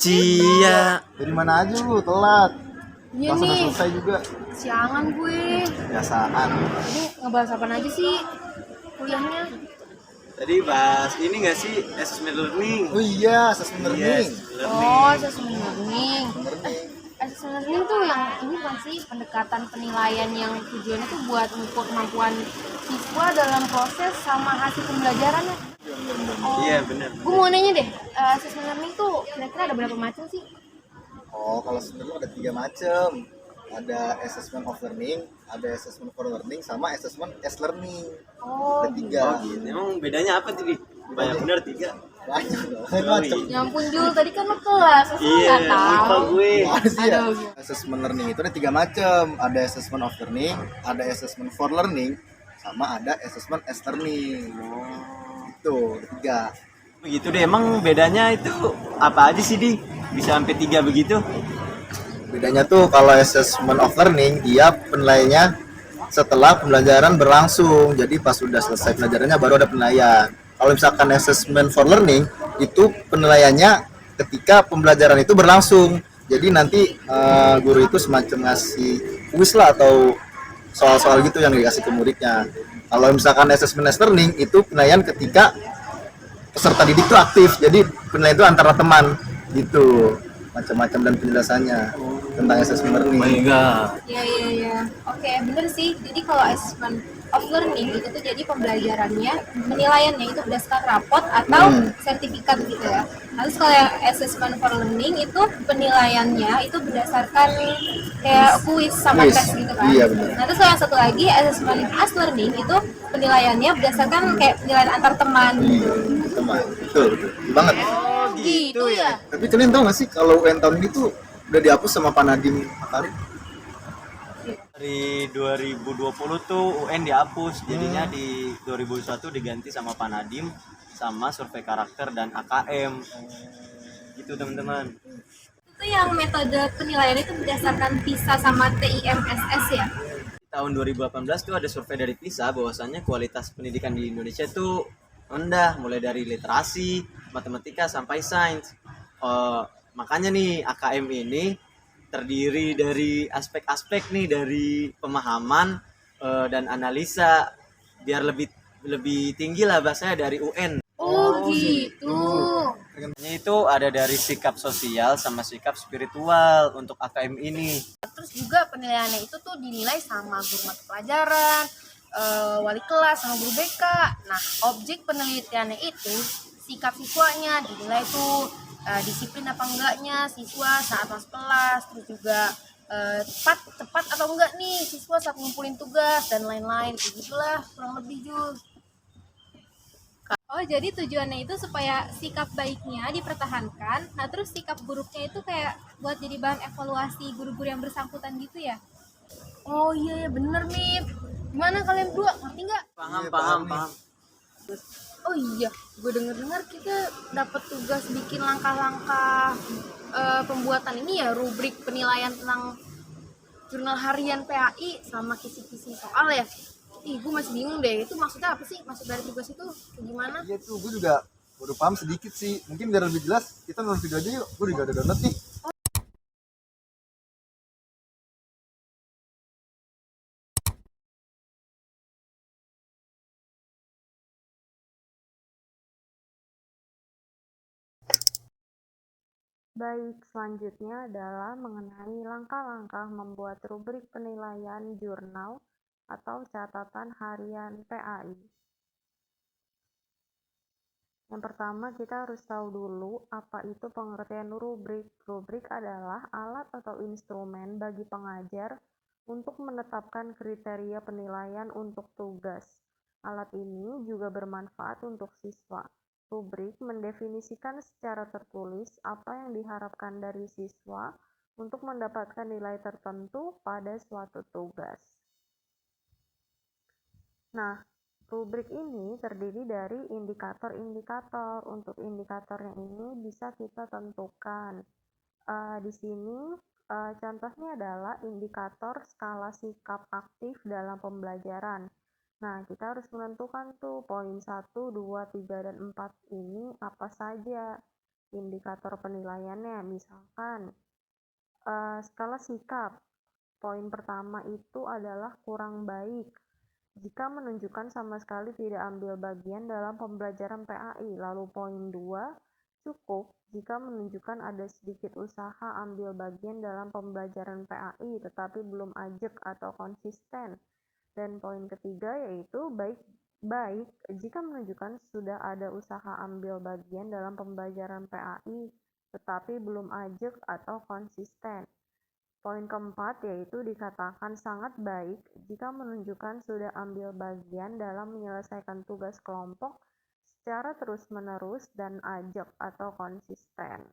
Cia. Dari mana aja lu telat? Iya Pas udah nih, selesai juga. siangan gue. Biasaan. Ini ngebahas apa aja sih kuliahnya? Tadi bahas ini nggak sih assessment learning? Oh iya, assessment learning. Oh, assessment learning. Learning. Assessment learning tuh yang ini kan sih pendekatan penilaian yang tujuannya tuh buat mengukur kemampuan siswa dalam proses sama hasil pembelajarannya. Oh, Iya benar. gue mau nanya deh, assessment learning tuh kira-kira ada berapa macam sih? Oh, kalau sebenarnya ada 3 macam. Ada assessment of learning, ada assessment for learning, sama assessment as learning. Oh, Ada 3. Oh gitu. Emang bedanya apa tadi? Banyak benar 3. Banyak dong. Oh, iya. ya ampun Jul, tadi kan lo kelas, lo Iya, nggak lupa tahu. gue. Gimana sih ya? Aduh. Assessment learning itu ada 3 macam. Ada assessment of learning, ada assessment for learning, sama ada assessment as learning. Itu ada 3. Begitu deh. Emang bedanya itu apa aja sih di? Bisa sampai 3 begitu? Bedanya tuh kalau assessment of learning dia penilaiannya setelah pembelajaran berlangsung. Jadi pas sudah selesai pelajarannya baru ada penilaian. Kalau misalkan assessment for learning itu penilaiannya ketika pembelajaran itu berlangsung. Jadi nanti guru itu semacam ngasih kuis lah atau soal-soal gitu yang dikasih ke muridnya. Kalau misalkan assessment as learning itu penilaian ketika peserta didik itu aktif. Jadi penilaian itu antara teman gitu. Macam-macam dan penjelasannya tentang assessment learning. Iya iya iya. Oke, bener sih. Jadi kalau assessment of learning itu tuh jadi pembelajarannya, penilaiannya itu berdasarkan rapot atau sertifikat gitu ya. Lalu kalau yang assessment for learning itu penilaiannya itu berdasarkan kayak kuis sama Kuis. tes gitu kan. Iya, bener. Nah terus kalau yang satu lagi assessment as learning itu penilaiannya berdasarkan kayak penilaian antar teman. Teman, betul, betul banget. Oh gitu ya. Tapi kalian tahu nggak sih kalau UN tahun ini tuh udah dihapus sama Pak Nadiem Makarim? Dari 2020 tuh UN dihapus, jadinya di 2021 diganti sama Pak Nadiem sama survei karakter dan AKM. Gitu teman-teman. Itu yang metode penilaian itu berdasarkan PISA sama TIMSS ya. Di tahun 2018 tuh ada survei dari PISA bahwasannya kualitas pendidikan di Indonesia tuh rendah, mulai dari literasi, matematika sampai sains. Makanya nih AKM ini terdiri dari aspek-aspek nih dari pemahaman dan analisa biar lebih lebih tinggi lah bahasanya dari UN. Oh gitu. Hanya itu ada dari sikap sosial sama sikap spiritual untuk AKM ini. Terus juga penilaiannya itu tuh dinilai sama guru mata pelajaran, wali kelas sama guru BK. Nah, objek penelitiannya itu sikap siswanya dinilai tuh disiplin apa enggaknya siswa saat masuk kelas, terus juga tepat atau enggak nih siswa saat ngumpulin tugas dan lain-lain, kayak gitulah kurang lebih Jul. Oh, jadi tujuannya itu supaya sikap baiknya dipertahankan. Nah, terus sikap buruknya itu kayak buat jadi bahan evaluasi guru-guru yang bersangkutan gitu ya? Oh iya ya bener nih. Gimana kalian berdua? Ngerti nggak? Paham, Iya, paham, paham. paham. Oh iya, gue denger-dengar kita dapat tugas bikin langkah-langkah pembuatan ini ya, rubrik penilaian tentang jurnal harian PAI sama kisi-kisi soal ya. Ih, gue masih bingung deh, itu maksudnya apa sih? Maksud dari tugas itu kayak gimana? Iya tuh, gue juga baru paham sedikit sih. Mungkin biar lebih jelas, kita nonton video aja yuk. Gue juga ada download nih. Baik, selanjutnya adalah mengenai langkah-langkah membuat rubrik penilaian jurnal atau catatan harian PAI. Yang pertama, kita harus tahu dulu apa itu pengertian rubrik. Rubrik adalah alat atau instrumen bagi pengajar untuk menetapkan kriteria penilaian untuk tugas. Alat ini juga bermanfaat untuk siswa. Rubrik mendefinisikan secara tertulis apa yang diharapkan dari siswa untuk mendapatkan nilai tertentu pada suatu tugas. Nah, rubrik ini terdiri dari indikator-indikator. Untuk indikatornya ini bisa kita tentukan. Di sini contohnya adalah indikator skala sikap aktif dalam pembelajaran. Nah, kita harus menentukan tuh poin 1, 2, 3, dan 4 ini apa saja. indikator penilaiannya. Misalkan skala sikap. Poin pertama itu adalah kurang baik jika menunjukkan sama sekali tidak ambil bagian dalam pembelajaran PAI. Lalu poin 2, cukup jika menunjukkan ada sedikit usaha ambil bagian dalam pembelajaran PAI tetapi belum ajak atau konsisten. Dan poin ketiga yaitu baik jika menunjukkan sudah ada usaha ambil bagian dalam pembelajaran PAI tetapi belum ajak atau konsisten. Poin keempat yaitu dikatakan sangat baik jika menunjukkan sudah ambil bagian dalam menyelesaikan tugas kelompok secara terus-menerus dan ajak atau konsisten.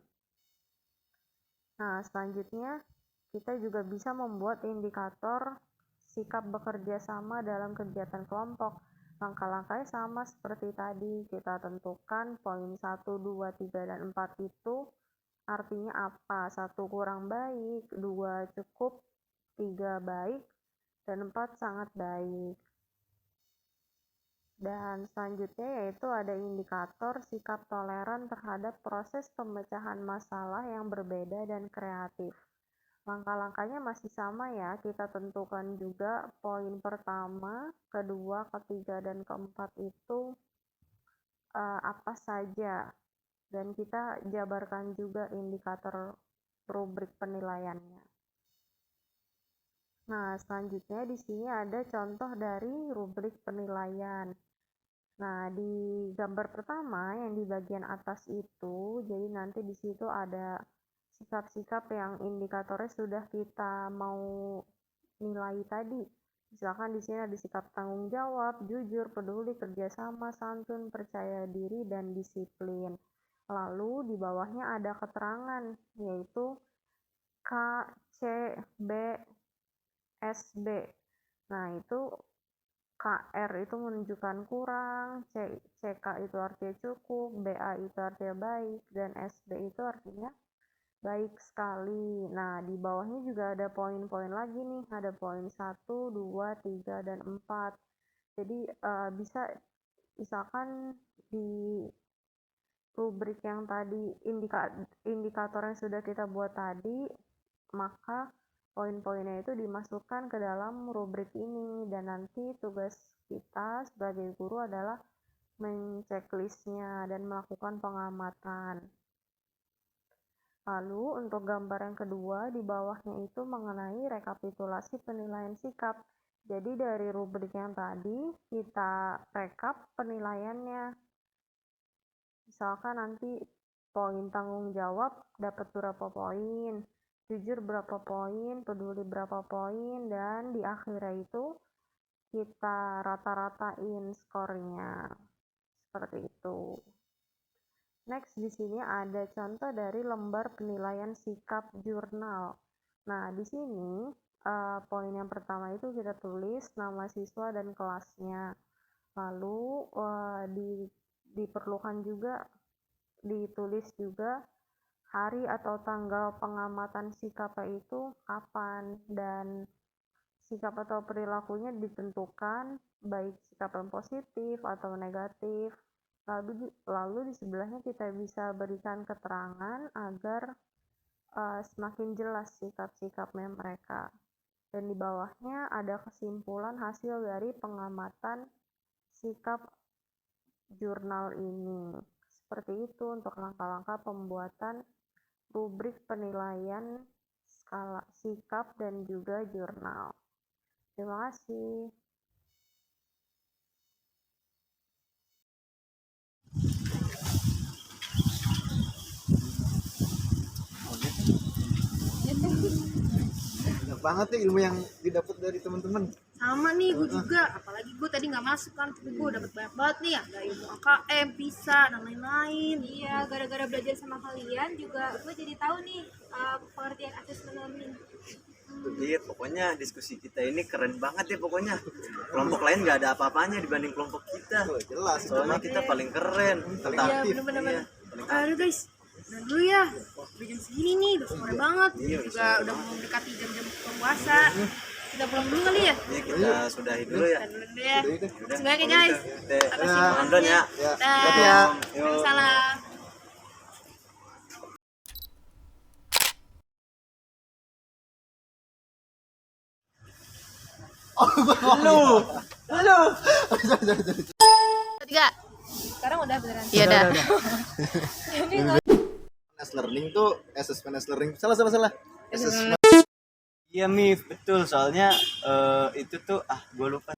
Nah, selanjutnya kita juga bisa membuat indikator sikap bekerja sama dalam kegiatan kelompok. Langkah-langkahnya sama seperti tadi, kita tentukan poin 1, 2, 3, dan 4 itu artinya apa? 1 kurang baik, 2 cukup, 3 baik, dan 4 sangat baik. Dan selanjutnya yaitu ada indikator sikap toleran terhadap proses pemecahan masalah yang berbeda dan kreatif. Langkah-langkahnya masih sama ya, kita tentukan juga poin pertama, kedua, ketiga, dan keempat itu apa saja. Dan kita jabarkan juga indikator rubrik penilaiannya. Nah, selanjutnya di sini ada contoh dari rubrik penilaian. Nah, di gambar pertama yang di bagian atas itu, jadi nanti di situ ada sikap-sikap yang indikatornya sudah kita mau nilai tadi. Misalkan di sini ada sikap tanggung jawab, jujur, peduli, kerjasama, santun, percaya diri, dan disiplin. Lalu di bawahnya ada keterangan, yaitu K, C, B, SB. Nah, itu KR itu menunjukkan kurang, CK itu artinya cukup, BA itu artinya baik, dan SB itu artinya baik sekali. Nah, di bawahnya juga ada poin-poin lagi nih, ada poin 1, 2, 3, dan 4. Jadi bisa misalkan di rubrik yang tadi, indikator yang sudah kita buat tadi, maka poin-poinnya itu dimasukkan ke dalam rubrik ini, dan nanti tugas kita sebagai guru adalah menceklisnya dan melakukan pengamatan. Lalu untuk gambar yang kedua di bawahnya itu mengenai rekapitulasi penilaian sikap. Jadi dari rubrik yang tadi kita rekap penilaiannya. Misalkan nanti poin tanggung jawab dapat berapa poin, jujur berapa poin, peduli berapa poin, dan di akhirnya itu kita rata-ratain skornya. Seperti itu. Next, di sini ada contoh dari lembar penilaian sikap jurnal. Nah, di sini poin yang pertama itu kita tulis nama siswa dan kelasnya. Lalu diperlukan juga ditulis juga hari atau tanggal pengamatan sikapnya itu kapan, dan sikap atau perilakunya ditentukan baik sikap yang positif atau negatif. Lalu di sebelahnya kita bisa berikan keterangan agar semakin jelas sikap-sikapnya mereka. Dan di bawahnya ada kesimpulan hasil dari pengamatan sikap jurnal ini. Seperti itu untuk langkah-langkah pembuatan rubrik penilaian skala sikap dan juga jurnal. Terima kasih. Banyak banget nih ilmu yang didapat dari teman-teman. Sama nih, gue juga. Apalagi gue tadi nggak masuk kan, tapi gue dapet banyak banget nih. Ada ilmu AKM, PISA, dan lain-lain. Iya, gara-gara belajar sama kalian juga gue jadi tahu nih pengertian assessment learning. Iya, pokoknya diskusi kita ini keren banget ya pokoknya. Kelompok lain nggak ada apa-apanya dibanding kelompok kita. Oh, jelas. Soalnya kita paling keren. Paling Iya, aktif. bener-bener. Paling Aduh guys, udah dulu ya. Udah jam segini nih, udah sore banget. Iya, Juga udah mau mendekati jam-jam puasa. Kita pulang dulu kali ya? Iya, kita sudahi dulu ya. Kita dulu deh ya. Udah. Semuanya guys. Kita Makasih Andon ya. Ya. Dah. Ya. Yuk. Salam. Lu. Ketiga. Sekarang udah beneran. Iya dah. As learning tuh assessment as learning. Salah. Assessment Iya Mif, betul soalnya itu tuh gue lupa.